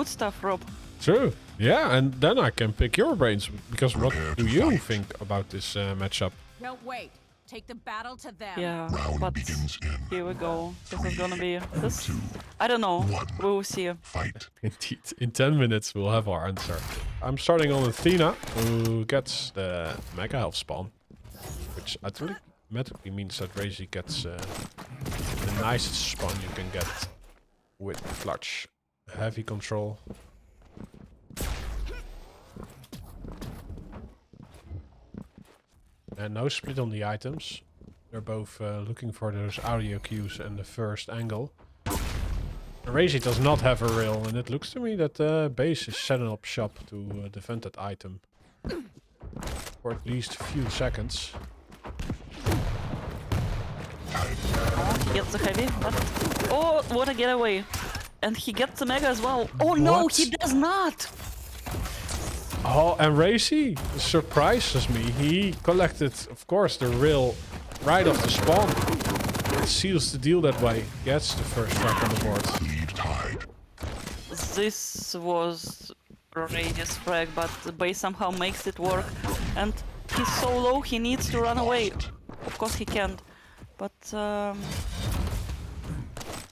good stuff, Rob. True. Yeah, and then I can pick your brains, because what do you think about this matchup? No, wait. Take the battle to them. Yeah, Round but begins in here we go. This is gonna be this. 2, I don't know. 1. We will see. Fight. Indeed, in 10 minutes we'll have our answer. I'm starting on Athena, who gets the Mega Health spawn, which automatically means that RAISY gets the nicest spawn you can get with clutch. Heavy control. And no split on the items. They're both looking for those audio cues and the first angle. RAISY does not have a rail, and it looks to me that base is setting up shop to defend that item for at least a few seconds. Oh, he gets the heavy, but oh, what a getaway! And he gets the mega as well. Oh no, What? he does not. Oh, and RAISY surprises me. He collected, of course, the rail right off the spawn. It seals the deal that way. Gets the first strike on the board. Lead tied. This was RAISY's frag, but the base somehow makes it work. And he's so low, he needs to run away. Of course he can't. But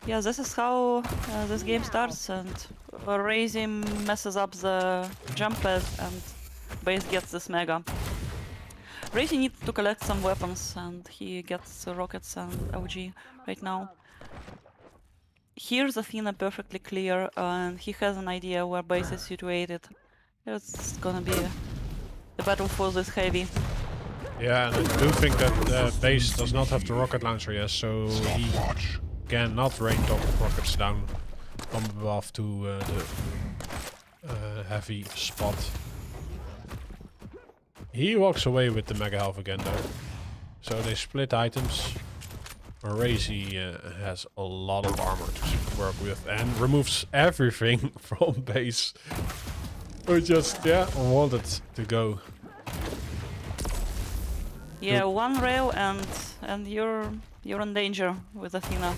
yeah, this is how this game starts, and RAISY messes up the jump pad and base gets this mega. RAISY needs to collect some weapons, and he gets rockets and OG right now. Here's Athena perfectly clear, and he has an idea where base is situated. It's gonna be the battle for this heavy. Yeah, and I do think that base does not have the rocket launcher yet, so he Stopwatch. cannot rain top rockets down from above to the heavy spot. He walks away with the Mega Health again though. So they split items. RAISY has a lot of armor to work with and removes everything from base. Or just, yeah, wanted to go. Yeah, one rail and you're in danger with Athena.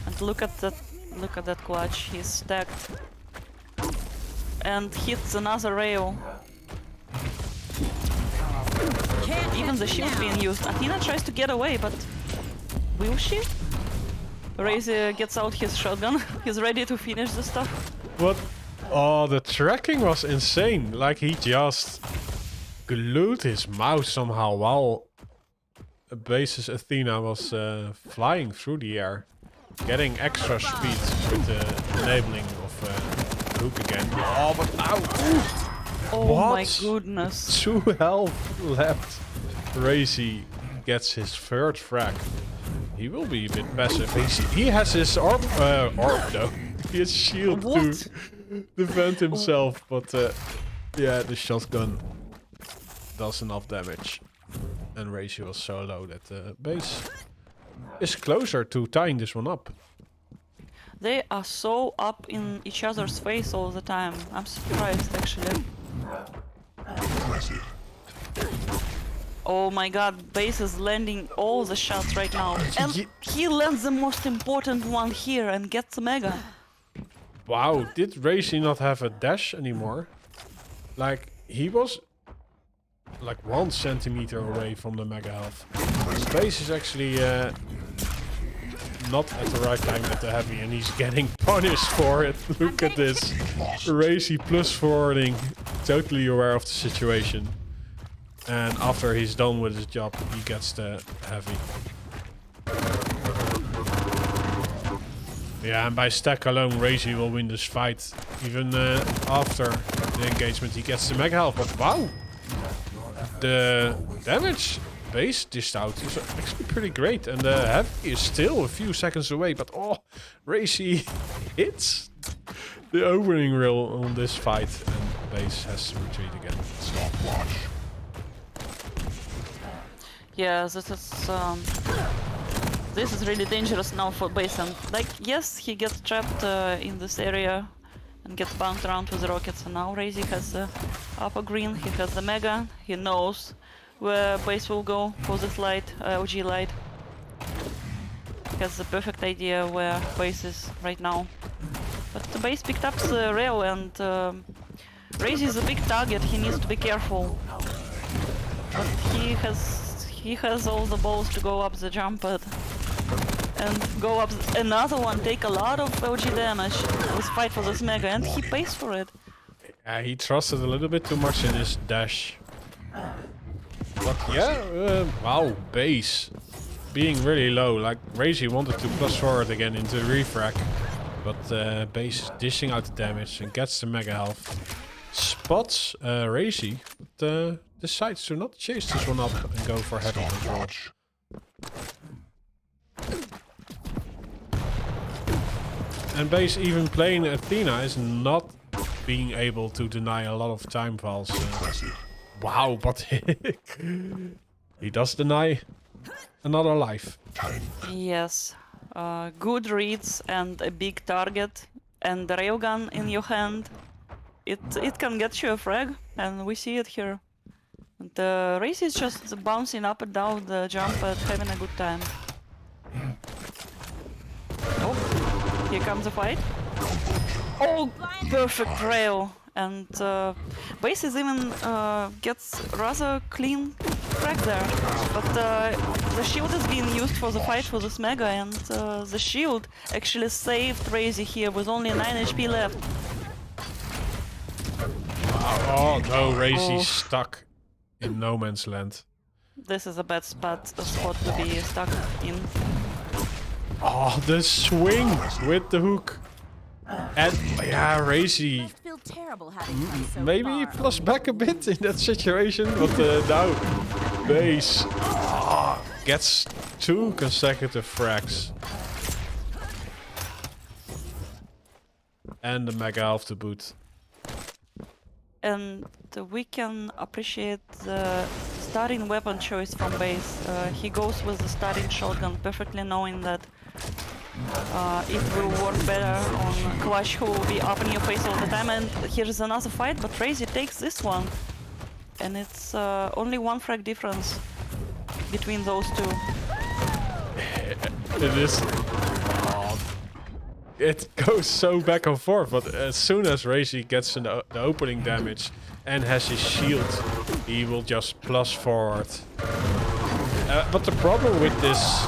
And look at that clutch. He's stacked and hits another rail. Even the shield being used. Athena tries to get away, but will she? RAISY gets out his shotgun. He's ready to finish the stuff. What? Oh, the tracking was insane. Like he just glued his mouse somehow while base's Athena was flying through the air, getting extra speed with the enabling of hook again. Oh, but now, Oh What? my goodness. 2 health left. RAISY gets his third frag. He will be a bit passive. He has his orb though. He has shield What? to defend himself, but yeah, the shotgun does enough damage. And RAISY was so low that the base is closer to tying this one up. They are so up in each other's face all the time. I'm surprised actually. Impressive. Oh my god, base is landing all the shots right now. And he lands the most important one here and gets the mega. Wow, did RAISY not have a dash anymore? Like, he was like 1 centimeter away from the Mega Health. Base is actually not at the right time at the heavy, and he's getting punished for it. Look at this. RAISY plus forwarding, totally aware of the situation. And after he's done with his job, he gets the heavy. Yeah, and by stack alone, RAISY will win this fight. Even after the engagement, he gets the Mega Health. But wow! The damage base dished out is actually pretty great. And the heavy is still a few seconds away. But oh, RAISY hits the opening rail on this fight. And base has to retreat again. Stopwatch. Yeah, this is really dangerous now for base. And like, yes, he gets trapped in this area and gets bounced around with the rockets. And now RAISY has the upper green, he has the mega, he knows where base will go for this light, OG light. He has the perfect idea where base is right now. But the base picked up the rail and RAISY is a big target, he needs to be careful. But he has all the balls to go up the jump pad. And go up another one, take a lot of LG damage with fight for this mega, and he pays for it. He trusted a little bit too much in his dash. But yeah, wow, base being really low. Like RAISY wanted to plus forward again into refrac, but base is dishing out the damage and gets the mega health. Spots RAISY, but decides to not chase this one up and go for heavy control. Stopwatch. And base even playing Athena is not being able to deny a lot of time falls. Impressive. Wow, but he does deny another life. Yes, good reads and a big target and the railgun in your hand. It can get you a frag, and we see it here. The race is just bouncing up and down the jump and having a good time. Oh, here comes the fight. Oh, perfect rail. And base is even gets rather clean frag there. But the shield is being used for the fight for this mega, and the shield actually saved RAISY here with only 9 HP left. Oh no, RAISY Oh. stuck in no man's land. This is a bad spot to be stuck in. Oh, the swing with the hook. And yeah, RAISY Must feel terrible having come so maybe far. plus back a bit in that situation, but now base gets 2 consecutive frags. And the mega health to boot. And we can appreciate the starting weapon choice from base. He goes with the starting shotgun, perfectly knowing that it will work better on Clash, who will be up in your face all the time. And here's another fight, but RAISY takes this one. And it's only 1 frag difference between those two. It is. It goes so back and forth, but as soon as RAISY gets the opening damage and has his shield, he will just plus forward. But the problem with this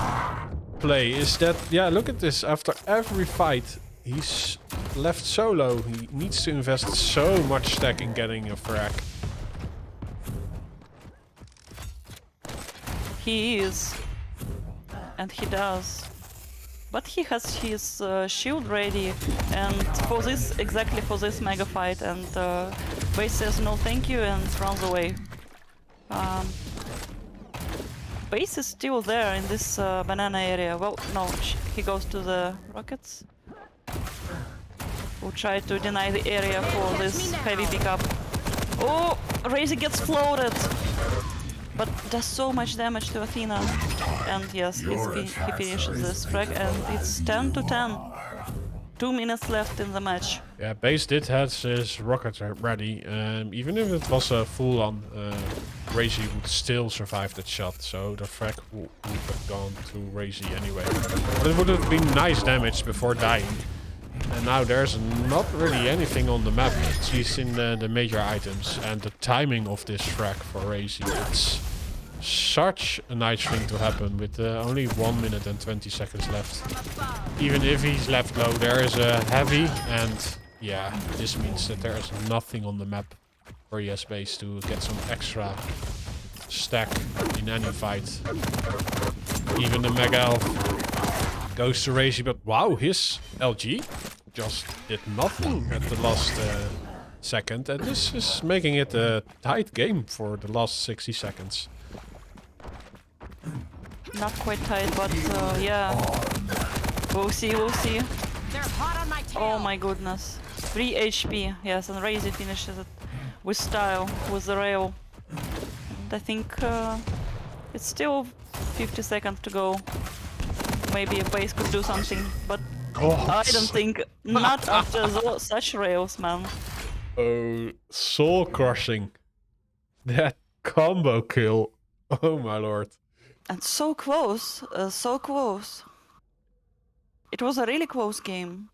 play is that, yeah, look at this. After every fight, he's left solo. He needs to invest so much stack in getting a frag. He is. And he does. But he has his shield ready, and for this, exactly for this mega fight, and base says no thank you and runs away. Base is still there in this banana area. Well, no, he goes to the rockets. We'll try to deny the area for this heavy pickup. Oh, RAISY gets floated! But does so much damage to Athena. And yes, he finishes this frag, and it's 10 to 10. 2 minutes left in the match. Yeah, base did have his rocket ready. Even if it was a full-on, RAISY would still survive that shot. So the frag would have gone to RAISY anyway. But it would have been nice damage before dying. And now there's not really anything on the map, at least in the major items. And the timing of this frag for RAISY, it's such a nice thing to happen with only 1 minute and 20 seconds left. Even if he's left low, there is a heavy, and yeah, this means that there is nothing on the map for ES base to get some extra stack in any fight. Even the mega health goes to RAISY, but wow, his LG just did nothing at the last second, and this is making it a tight game for the last 60 seconds. Not quite tight, but yeah. We'll see, we'll see. They're hot on my tail. Oh my goodness. 3 HP, yes, and RAISY finishes it with style, with the rail. And I think it's still 50 seconds to go. Maybe a base could do something, but I don't think, not after such rails, man. Oh, soul crushing. That combo kill. Oh my lord. And so close, so close. It was a really close game.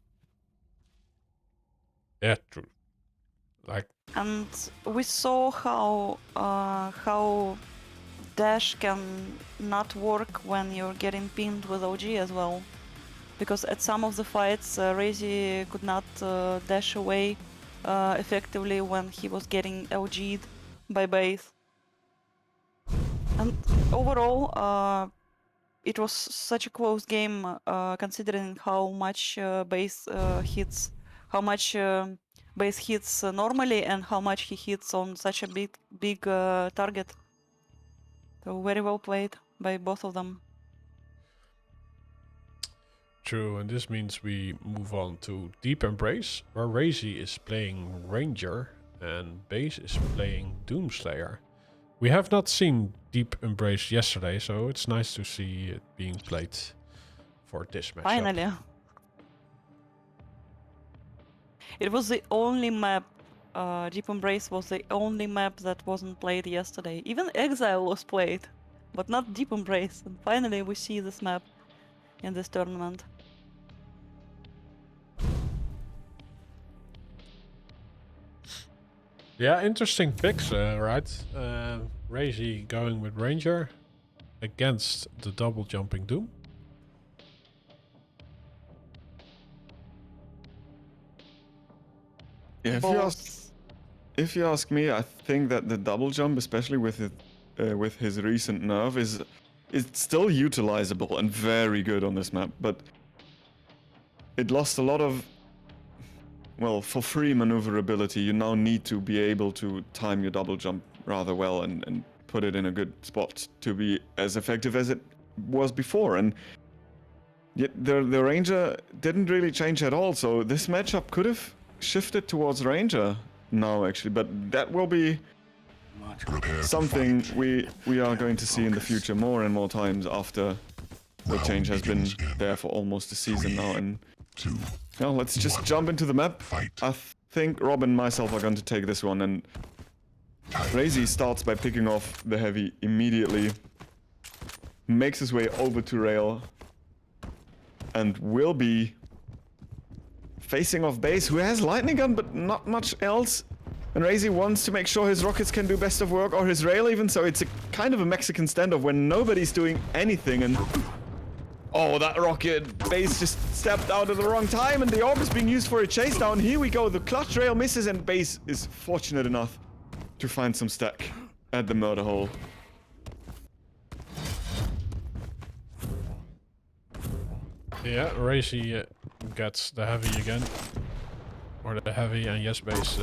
Yeah, true. Like, And we saw how dash can not work when you're getting pinned with OG as well. Because at some of the fights, RAISY could not dash away effectively when he was getting LG'd by base. And overall, it was such a close game, considering how much base hits, how much base hits normally, and how much he hits on such a big target. So very well played by both of them. true, and this means we move on to Deep Embrace, where RAISY is playing Ranger and Base is playing Doomslayer. We have not seen Deep Embrace yesterday, so it's nice to see it being played for this matchup. Finally. It was the only map, Deep Embrace was the only map that wasn't played yesterday. Even Exile was played, but not Deep Embrace. And finally we see this map in this tournament. Yeah, interesting picks, right? RAISY going with Ranger against the double jumping Doom. Yeah, if you ask me, I think that the double jump, especially with his recent nerf, is still utilizable and very good on this map. But it lost a lot of, well, for free maneuverability. You now need to be able to time your double jump rather well and put it in a good spot to be as effective as it was before. And yet the Ranger didn't really change at all. So this matchup could have shifted towards Ranger now, actually, but that will be something we are going to see in the future more and more times after the change has been there for almost a season now. And now let's just jump into the map. I think Rob and myself are going to take this one, and RAISY starts by picking off the heavy immediately, makes his way over to rail, and will be facing off base, who has lightning gun but not much else. And RAISY wants to make sure his rockets can do best of work, or his rail even, so it's a kind of a Mexican standoff when nobody's doing anything. And oh, that rocket base just stepped out at the wrong time, and the orb is being used for a chase down. Here we go, the clutch rail misses, and base is fortunate enough to find some stack at the murder hole. Yeah, RAISY gets the heavy again. Or the heavy, and yes, base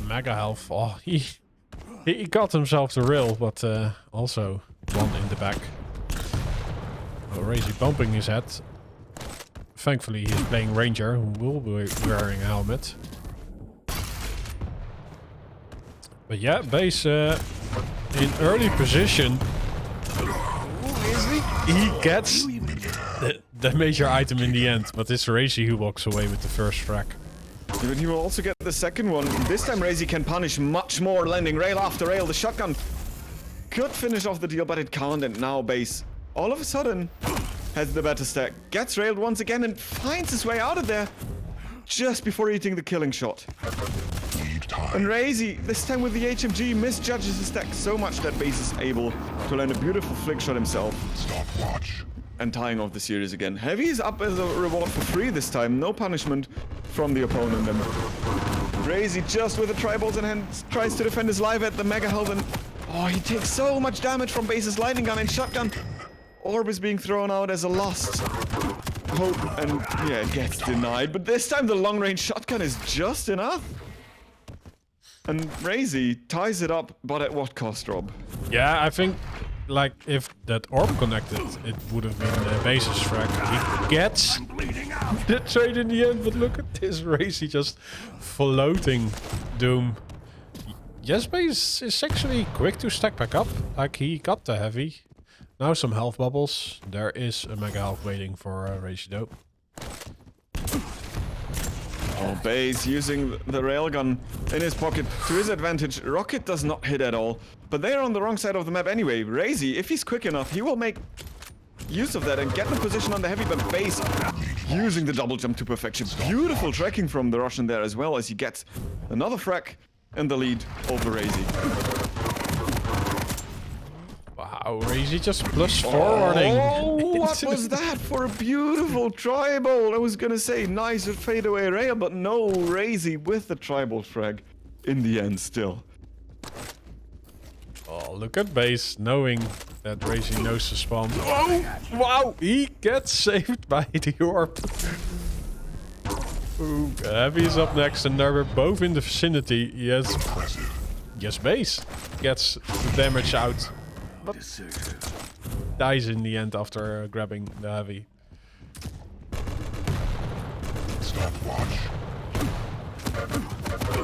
mega health. Oh, he got himself the rail, but also one in the back. Well, RAISY bumping his head. Thankfully, he's playing Ranger, who will be wearing a helmet. But yeah, base in early position. He gets the major item in the end, but it's RAISY who walks away with the first frag. But he will also get the second one. This time RAISY can punish much more, landing rail after rail. The shotgun could finish off the deal, but it can't, and now base all of a sudden has the better stack. Gets railed once again and finds his way out of there just before hitting the killing shot. And RAISY, this time with the HMG, misjudges his stack so much that base is able to land a beautiful flick shot himself. Stopwatch. And tying off the series again. Heavy is up as a reward for free this time. No punishment from the opponent. And RAISY just with the triballs in hand tries to defend his life at the mega health. And oh, he takes so much damage from base's lightning gun and shotgun. Orb is being thrown out as a lost hope. And yeah, it gets denied. But this time the long range shotgun is just enough. And RAISY ties it up, but at what cost, Rob? Yeah, I think, like, if that orb connected, it would have been base's frag. He gets the trade in the end, but look at this RAISY just floating Doom. Yes, base is actually quick to stack back up. Like, he got the heavy. Now some health bubbles. There is a mega health waiting for RAISY though. Oh, base using the railgun in his pocket to his advantage. Rocket does not hit at all, but they're on the wrong side of the map anyway. RAISY, if he's quick enough, he will make use of that and get the position on the heavy, but base using the double jump to perfection. Beautiful tracking from the Russian there as well as he gets another frag and the lead over RAISY. Wow, RAISY just plus forwarding. Oh, what was that for a beautiful tribal? I was gonna say nice fadeaway rail, but no, RAISY with the tribal frag in the end still. Oh, look at base, knowing that RAISY knows the spawn. Oh, wow, he gets saved by the orb. Ooh, Heavy is up next, and they're both in the vicinity. Yes, base gets the damage out, but dies in the end after grabbing the Heavy. Stopwatch.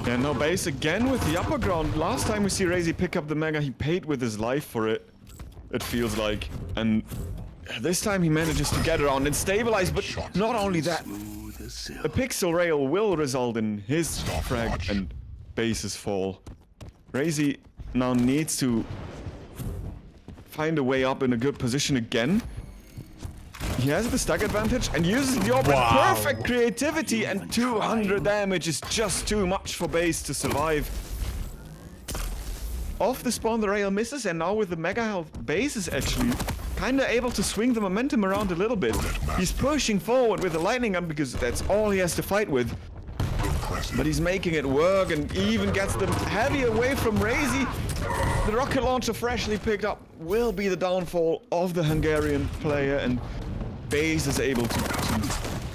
Yeah, no, base again with the upper ground. Last time we see RAISY pick up the Mega, he paid with his life for it. It feels like. And this time he manages to get around and stabilize, but not only that. A pixel rail will result in his frag and base's fall. RAISY now needs to find a way up in a good position again. He has the stack advantage and uses the orb with perfect creativity, and 200 damage is just too much for base to survive. Off the spawn, the rail misses, and now with the mega health, base is actually kinda able to swing the momentum around a little bit. He's pushing forward with the lightning gun because that's all he has to fight with. But he's making it work and even gets the heavy away from RAISY. The rocket launcher freshly picked up will be the downfall of the Hungarian player, and base is able to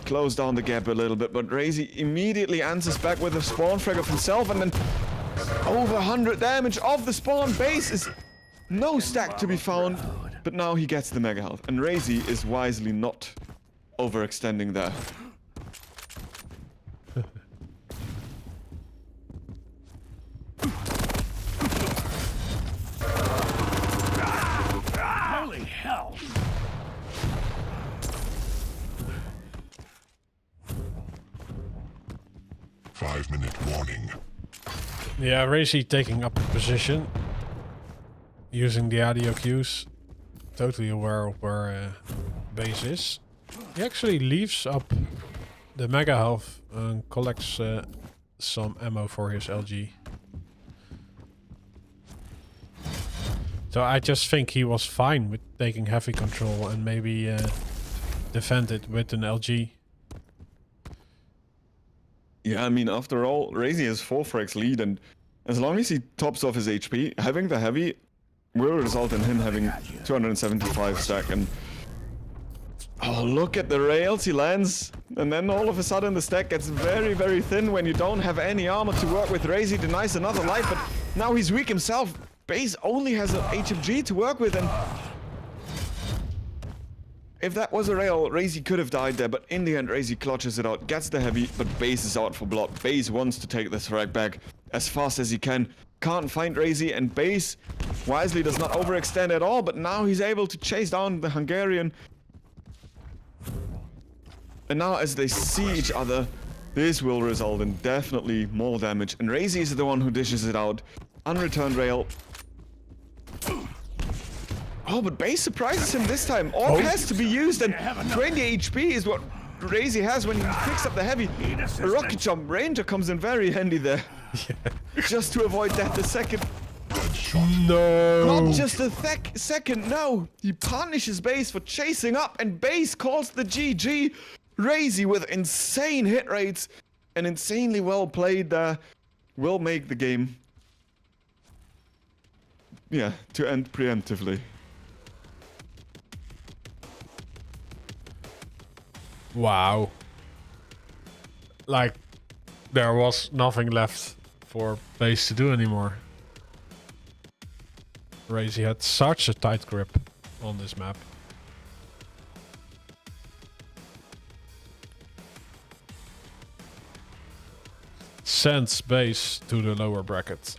close down the gap a little bit, but RAISY immediately answers back with a spawn frag of himself, and then over 100 damage off the spawn. Base is no stack to be found, but now he gets the mega health, and RAISY is wisely not overextending there. Holy hell! Five-minute warning. Yeah, RAISY taking up a position, using the audio cues, totally aware of where base is. He actually leaves up the mega health and collects some ammo for his LG. So I just think he was fine with taking heavy control and maybe defend it with an LG. Yeah, I mean, after all, RAISY has 4 frags lead, and as long as he tops off his HP, having the heavy will result in him having 275 stack. And oh, look at the rails he lands, and then all of a sudden the stack gets very, very thin when you don't have any armor to work with. RAISY denies another life, but now he's weak himself. Base only has an HMG to work with, and if that was a rail, RAISY could have died there, but in the end, RAISY clutches it out, gets the heavy, but base is out for blood. Base wants to take this frag back as fast as he can. Can't find RAISY, and base wisely does not overextend at all, but now he's able to chase down the Hungarian. And now as they see each other, this will result in definitely more damage, and RAISY is the one who dishes it out. Unreturned rail. Oh, but base surprises him this time. Orb has to be used, and 20 HP is what RAISY has when he picks up the heavy. A rocket jump. Ranger comes in very handy there. Just to avoid death a second. No! Not just a second, no! He punishes base for chasing up, and base calls the GG. RAISY with insane hit rates and insanely well played there will make the game. Yeah, to end preemptively. Wow. Like, there was nothing left for base to do anymore. RAISY had such a tight grip on this map. Sends base to the lower bracket.